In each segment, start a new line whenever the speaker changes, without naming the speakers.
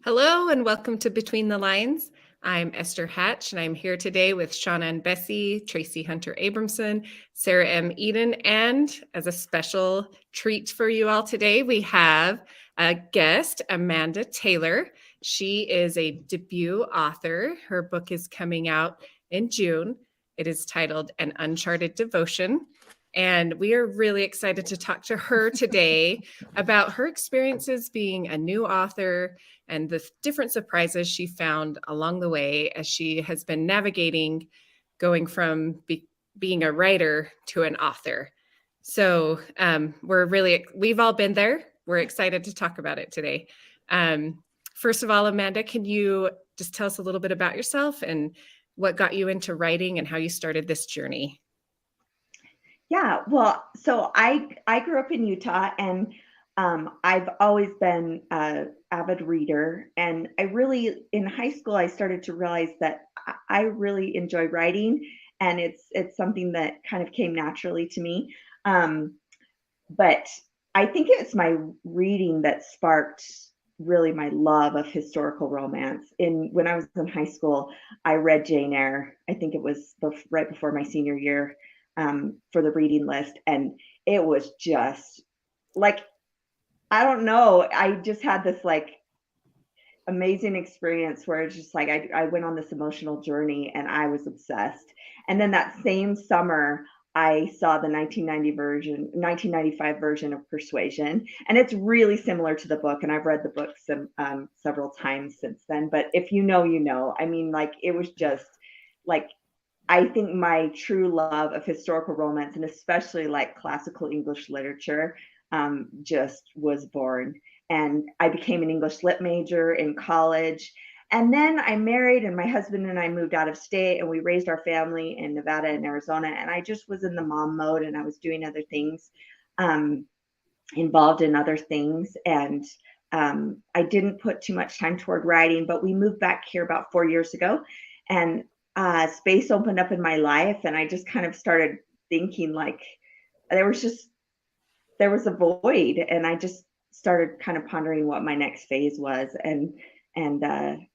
Hello and welcome to Between the Lines. I'm Esther Hatch and I'm here today with Shauna and Bessie, Tracy Hunter Abramson, Sarah M. Eden, and as a special treat for you all today, we have a guest, Amanda Taylor. She is a debut author. Her book is coming out in June. It is titled An Uncharted Devotion. And we are really excited to talk to her today about her experiences being a new author and the different surprises she found along the way as she has been navigating going from being a writer to an author. So we've all been there. We're excited to talk about it today. First of all, Amanda, can you just tell us a little bit about yourself and what got you into writing and how you started this journey?
Yeah, well, so I grew up in Utah, and I've always been an avid reader. And I really, in high school, I started to realize that I really enjoy writing, and it's something that kind of came naturally to me. But I think it's my reading that sparked really my love of historical romance. In When I was in high school, I read Jane Eyre. I think it was right before my senior year, for the reading list, and it was just like, I don't know, I just had this like amazing experience where it's just like I went on this emotional journey and I was obsessed. And then that same summer, I saw the 1995 version of Persuasion, and it's really similar to the book. And I've read the book several times since then. But if you know, you know. I mean, like, it was just like, I think my true love of historical romance, and especially like classical English literature, just was born. And I became an English lit major in college. And then I married, and my husband and I moved out of state, and we raised our family in Nevada and Arizona. And I just was in the mom mode, and I was doing other things, um, involved in other things. And I didn't put too much time toward writing, but we moved back here about 4 years ago. And space opened up in my life, and I just kind of started thinking like there was a void, and I just started kind of pondering what my next phase was. And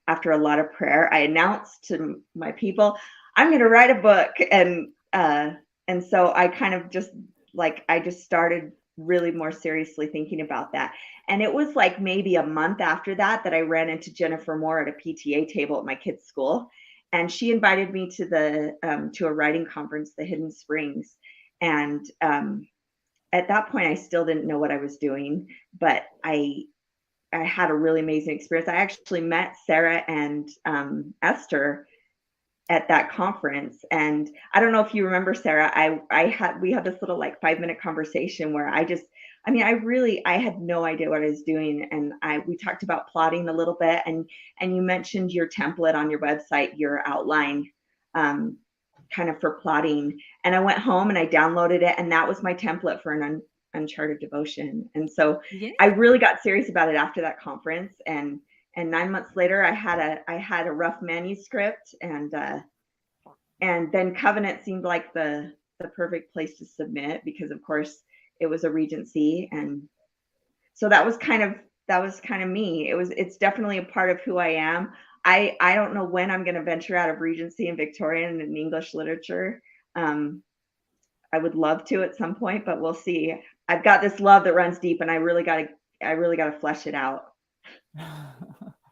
after a lot of prayer, I announced to my people, I'm going to write a book. And so I kind of just I just started really more seriously thinking about that. And it was like maybe a month after that I ran into Jennifer Moore at a PTA table at my kids' school, and she invited me to a writing conference, the Hidden Springs. And at that point, I still didn't know what I was doing, but I had a really amazing experience. I actually met Sarah and Esther at that conference, and I don't know if you remember, Sarah. We had this little like 5-minute conversation where I had no idea what I was doing, and we talked about plotting a little bit, and you mentioned your template on your website, your outline, kind of for plotting. And I went home and I downloaded it, and that was my template for an uncharted devotion. And so
Yeah.
I really got serious about it after that conference. And 9 months later, I had a rough manuscript, and then Covenant seemed like the perfect place to submit, because of course it was a Regency. And so that was kind of me. It's definitely a part of who I am. I don't know when I'm going to venture out of Regency and Victorian and English literature. I would love to at some point, but we'll see. I've got this love that runs deep, and I really got to flesh it out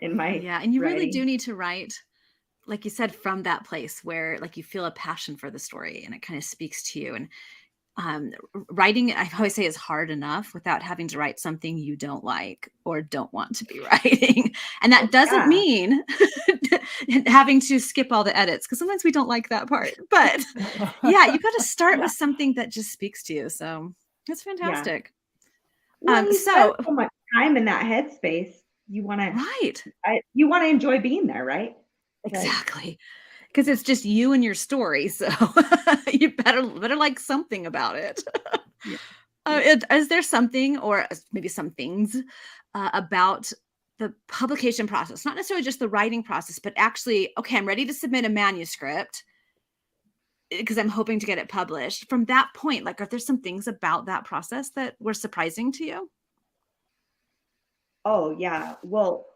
in my
Yeah, and you
writing.
really do need to write, like you said, from that place where like you feel a passion for the story and it kind of speaks to you. And writing, I always say, is hard enough without having to write something you don't like or don't want to be writing. And that doesn't mean having to skip all the edits, because sometimes we don't like that part. But yeah, you got to start with something that just speaks to you. So that's fantastic.
Well, you spend so much time in that headspace. You want to enjoy being there, right?
Exactly. Because it's just you and your story, so you better like something about it. Is there something, or maybe some things, about the publication process, not necessarily just the writing process, but actually, okay, I'm ready to submit a manuscript because I'm hoping to get it published. From that point, like, are there some things about that process that were surprising to you?
Oh, yeah. Well,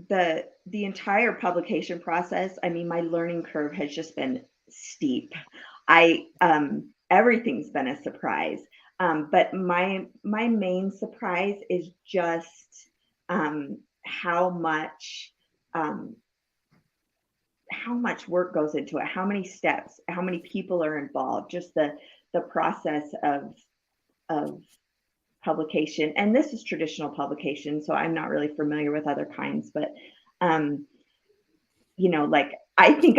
the entire publication process, I mean, my learning curve has just been steep. Everything's been a surprise. But my main surprise is just how much work goes into it, how many steps, how many people are involved, just the process of publication. And this is traditional publication, so I'm not really familiar with other kinds, but like I think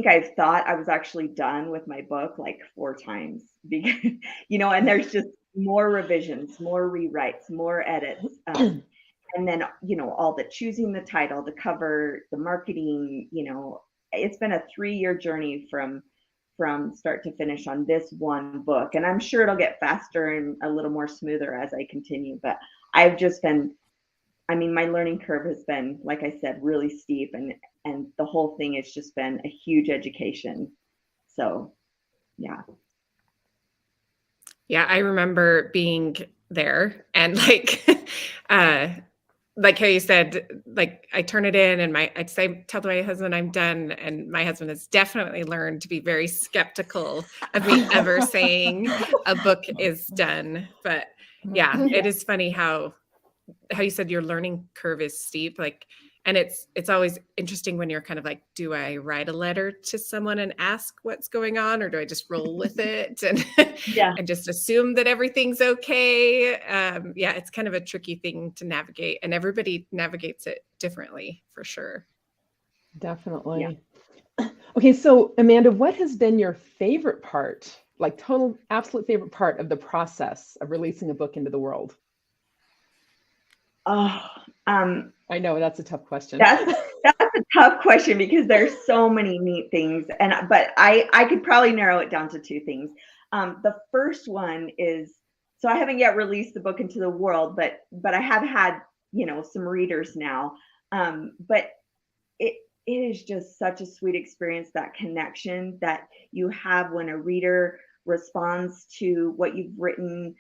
I've thought I was actually done with my book like 4 times because, and there's just more revisions, more rewrites, more edits. And then, all the choosing the title, the cover, the marketing, it's been a 3-year journey from start to finish on this one book. And I'm sure it'll get faster and a little more smoother as I continue. But I've just been, my learning curve has been, like I said, really steep, and the whole thing has just been a huge education. So, yeah.
Yeah, I remember being there and like how you said, like I turn it in and tell my husband I'm done, and my husband has definitely learned to be very skeptical of me ever saying a book is done. But yeah, it is funny how you said your learning curve is steep, and it's always interesting when you're kind of like, do I write a letter to someone and ask what's going on, or do I just roll with it and and just assume that everything's okay? Yeah, it's kind of a tricky thing to navigate, and everybody navigates it differently for sure.
Definitely. Yeah. Okay, so Amanda, what has been your favorite part, like total absolute favorite part of the process of releasing a book into the world?
I
know that's a tough question.
That's a tough question because there's so many neat things, but I could probably narrow it down to 2 things. The first one is, so I haven't yet released the book into the world, but I have had some readers now. But it is just such a sweet experience, that connection that you have when a reader responds to what you've written.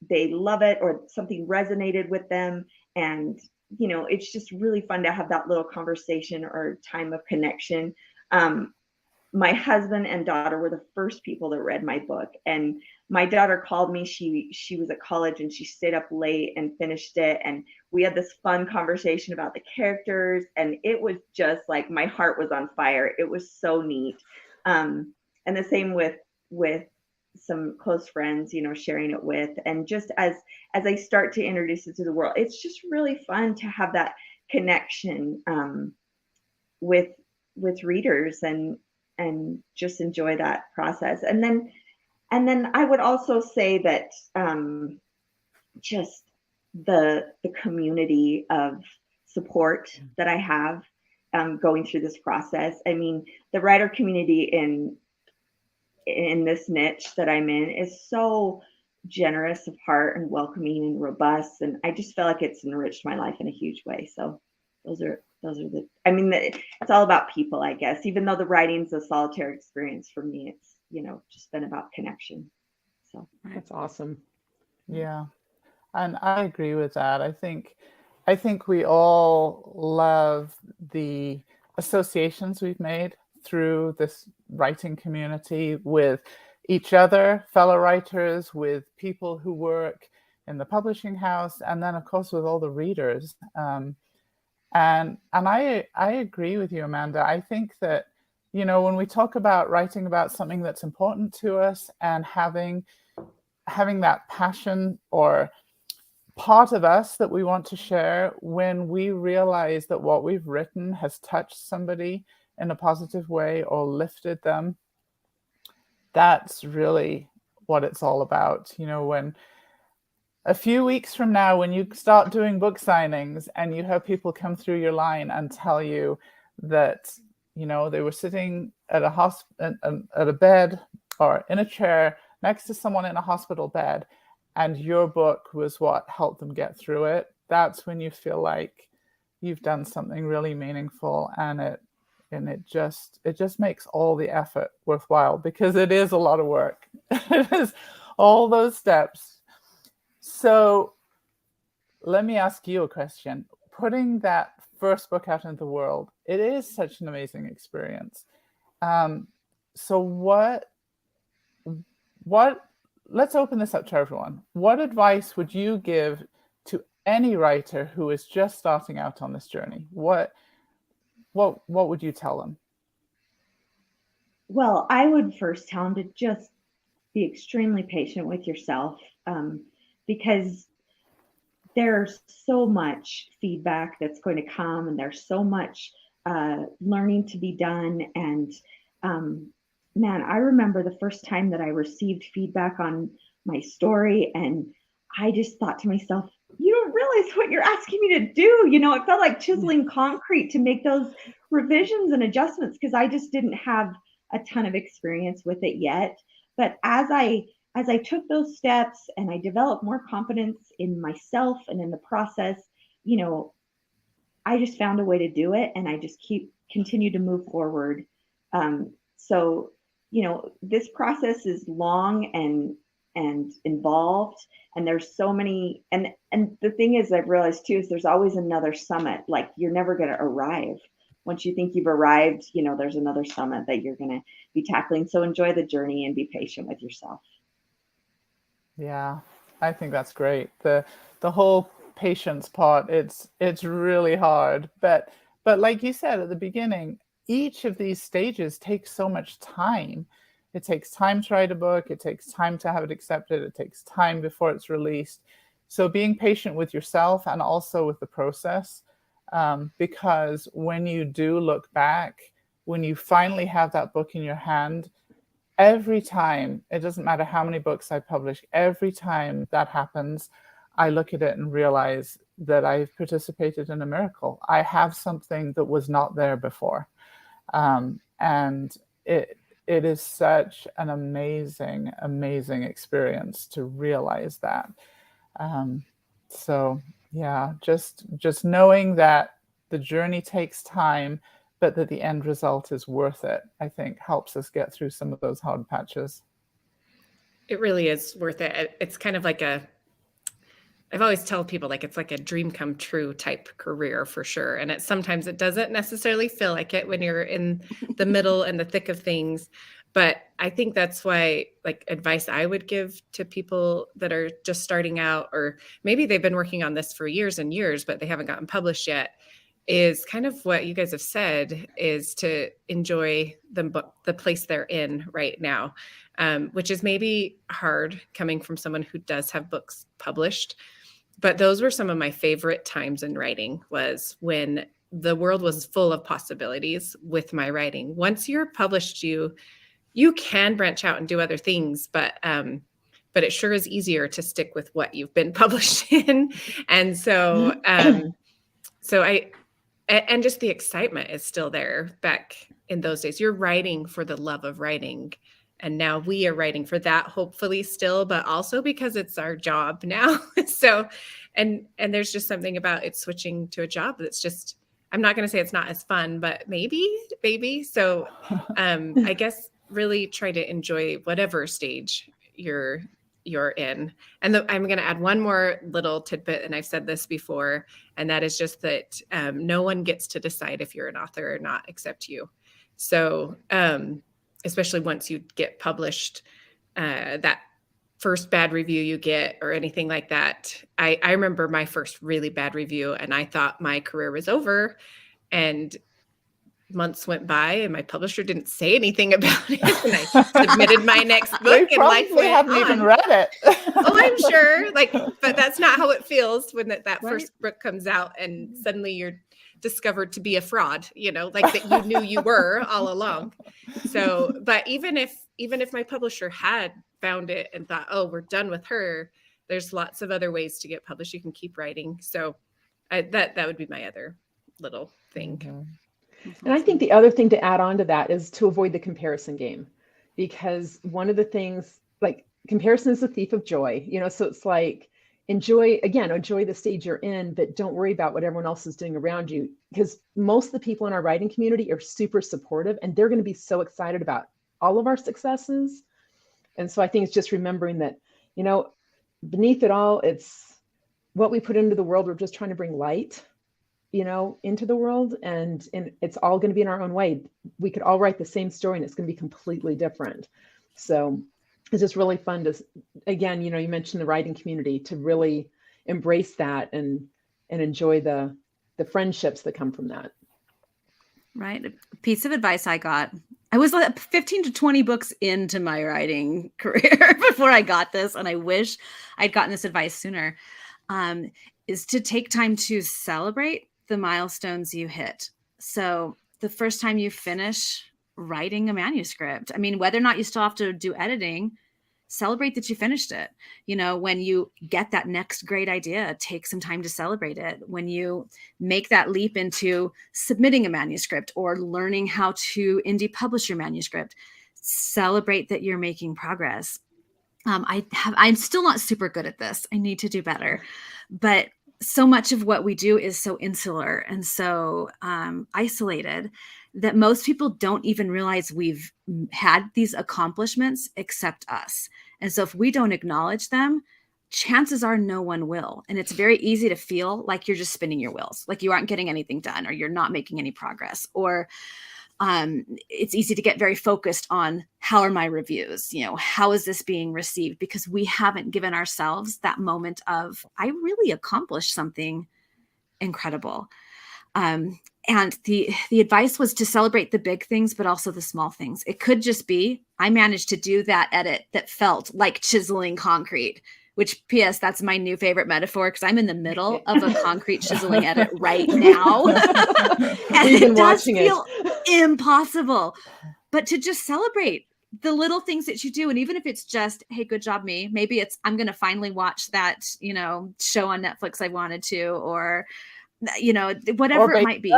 They love it, or something resonated with them, and it's just really fun to have that little conversation or time of connection. My husband and daughter were the first people that read my book, and my daughter called me. She was at college and she stayed up late and finished it, and we had this fun conversation about the characters, and it was just like my heart was on fire. It was so neat. And the same with some close friends, sharing it with, and just as I start to introduce it to the world, it's just really fun to have that connection with readers and just enjoy that process. And then I would also say that just the community of support that I have going through this process. The writer community in this niche that I'm in is so generous of heart and welcoming and robust, and I just feel like it's enriched my life in a huge way. So those are the, it's all about people, I guess, even though the writing's a solitary experience for me. It's just been about connection. So
that's awesome.
Yeah, and I agree with that. I think we all love the associations we've made through this writing community with each other, fellow writers, with people who work in the publishing house, and then of course with all the readers. And I agree with you, Amanda. I think that, when we talk about writing about something that's important to us and having that passion or part of us that we want to share, when we realize that what we've written has touched somebody in a positive way or lifted them, that's really what it's all about. When a few weeks from now, when you start doing book signings and you have people come through your line and tell you that, they were sitting at a bed or in a chair next to someone in a hospital bed, and your book was what helped them get through it, that's when you feel like you've done something really meaningful, and it just makes all the effort worthwhile, because it is a lot of work. It is all those steps. So let me ask you a question. putting that first book out into the world, it is such an amazing experience. So let's open this up to everyone. What advice would you give to any writer who is just starting out on this journey? What would you tell them?
Well, I would first tell them to just be extremely patient with yourself, because there's so much feedback that's going to come, and there's so much learning to be done. And man, I remember the first time that I received feedback on my story, and I just thought to myself, you don't realize what you're asking me to do. You know, it felt like chiseling concrete to make those revisions and adjustments, because I just didn't have a ton of experience with it yet. But as I took those steps and I developed more confidence in myself and in the process, you know, I just found a way to do it, and I just continue to move forward. So, you know, this process is long and involved, and there's so many, and the thing is, I've realized too, is there's always another summit. Like, you're never going to arrive. Once you think you've arrived, you know, there's another summit that you're going to be tackling. So enjoy the journey and be patient with yourself.
Yeah, I think that's great. The whole patience part, it's really hard. But like you said at the beginning, each of these stages takes so much time. It takes time to write a book. It takes time to have it accepted. It takes time before it's released. So being patient with yourself and also with the process, because when you do look back, when you finally have that book in your hand, every time, it doesn't matter how many books I publish, every time that happens, I look at it and realize that I've participated in a miracle. I have something that was not there before. And it is such an amazing, amazing experience to realize that. So yeah, just knowing that the journey takes time, but that the end result is worth it, I think helps us get through some of those hard patches.
It really is worth it. It's kind of like I've always tell people, like, it's like a dream come true type career for sure. And sometimes it doesn't necessarily feel like it when you're in the middle and the thick of things. But I think that's why, like, advice I would give to people that are just starting out, or maybe they've been working on this for years and years, but they haven't gotten published yet, is kind of what you guys have said, is to enjoy the place they're in right now, which is maybe hard coming from someone who does have books published. But those were some of my favorite times in writing, was when the world was full of possibilities with my writing. Once you're published, you can branch out and do other things, but it sure is easier to stick with what you've been published in. And so, and just the excitement is still there. Back in those days, you're writing for the love of writing. And now we are writing for that, hopefully still, but also because it's our job now. So, and there's just something about it switching to a job that's just, I'm not going to say it's not as fun, but maybe. So I guess really try to enjoy whatever stage you're in. And I'm going to add one more little tidbit, and I've said this before, and that is just that no one gets to decide if you're an author or not except you. So especially once you get published, that first bad review you get or anything like that. I remember my first really bad review, and I thought my career was over, and months went by and my publisher didn't say anything about it, and I submitted my next book, and life went
haven't
on.
Even read it.
Oh, I'm sure. But that's not how it feels when that first book comes out and suddenly you're discovered to be a fraud, like that you knew you were all along. So, but even if my publisher had found it and thought, oh, we're done with her, there's lots of other ways to get published. You can keep writing. So that would be my other little thing.
Mm-hmm.
And I think the other thing to add on to that is to avoid the comparison game, because one of the things, like, comparison is the thief of joy, so it's like, enjoy the stage you're in, but don't worry about what everyone else is doing around you, because most of the people in our writing community are super supportive, and they're going to be so excited about all of our successes. And so I think it's just remembering that, beneath it all, it's what we put into the world. We're just trying to bring light into the world, and it's all going to be in our own way. We could all write the same story and it's going to be completely different. So it's just really fun to, again, you mentioned the writing community, to really embrace that and enjoy the friendships that come from that.
Right. A piece of advice I got, I was like 15 to 20 books into my writing career before I got this, and I wish I'd gotten this advice sooner, is to take time to celebrate the milestones you hit. So the first time you finish writing a manuscript, I mean, whether or not you still have to do editing, celebrate that you finished it. When you get that next great idea, take some time to celebrate it. When you make that leap into submitting a manuscript or learning how to indie publish your manuscript, celebrate that you're making progress. I'm still not super good at this. I need to do better, but so much of what we do is so insular and so isolated that most people don't even realize we've had these accomplishments except us. And so if we don't acknowledge them, chances are no one will. And it's very easy to feel like you're just spinning your wheels, like you aren't getting anything done, or you're not making any progress, or it's easy to get very focused on how are my reviews, how is this being received? Because we haven't given ourselves that moment of, I really accomplished something incredible. And the advice was to celebrate the big things, but also the small things. It could just be, I managed to do that edit that felt like chiseling concrete, which, P.S., that's my new favorite metaphor, because I'm in the middle of a concrete chiseling edit right now. And it does feel impossible. But to just celebrate the little things that you do. And even if it's just, hey, good job, me. Maybe it's, I'm going to finally watch that, show on Netflix I wanted to, or whatever it might be.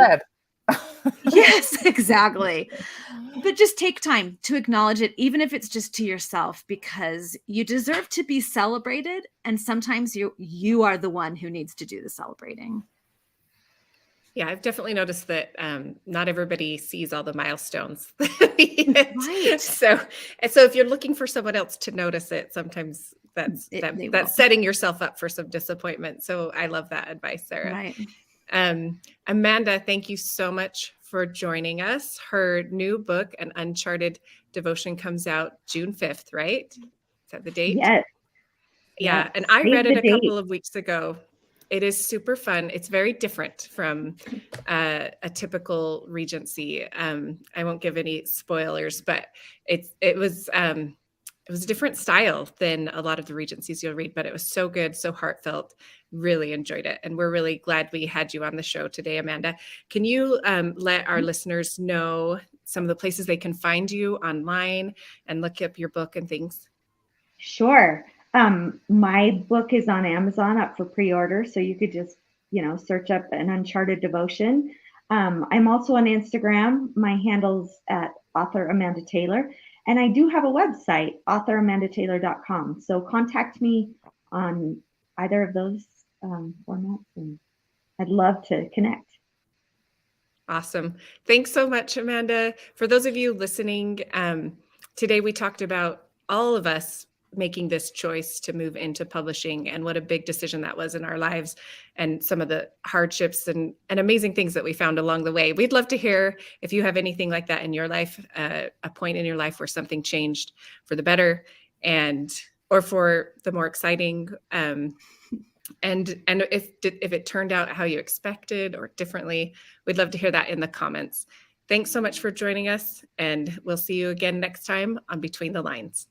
Yes, exactly. But just take time to acknowledge it, even if it's just to yourself, because you deserve to be celebrated. And sometimes you are the one who needs to do the celebrating.
Yeah, I've definitely noticed that not everybody sees all the milestones. Right. So if you're looking for someone else to notice it, sometimes that's setting yourself up for some disappointment. So I love that advice, Sarah.
Right.
Amanda, thank you so much for joining us. Her new book, An Uncharted Devotion, comes out June 5th, right? Is that the date?
Yes.
Yeah.
Yes.
And I
Save
read it
the
a
date.
couple of weeks ago. It is super fun. It's very different from a typical Regency. I won't give any spoilers, but it was a different style than a lot of the Regencies you'll read, but it was so good, so heartfelt. Really enjoyed it. And we're really glad we had you on the show today, Amanda. Can you let our listeners know some of the places they can find you online and look up your book and things?
Sure. My book is on Amazon up for pre-order, so you could just, search up An Uncharted Devotion. I'm also on Instagram. My handle's at author Amanda Taylor. And I do have a website, authoramandataylor.com. So contact me on either of those formats, and I'd love to connect.
Awesome. Thanks so much, Amanda. For those of you listening, today we talked about all of us making this choice to move into publishing and what a big decision that was in our lives, and some of the hardships and amazing things that we found along the way. We'd love to hear if you have anything like that in your life, a point in your life where something changed for the better or for the more exciting, and if it turned out how you expected or differently. We'd love to hear that in the comments. Thanks so much for joining us, and we'll see you again next time on Between the Lines.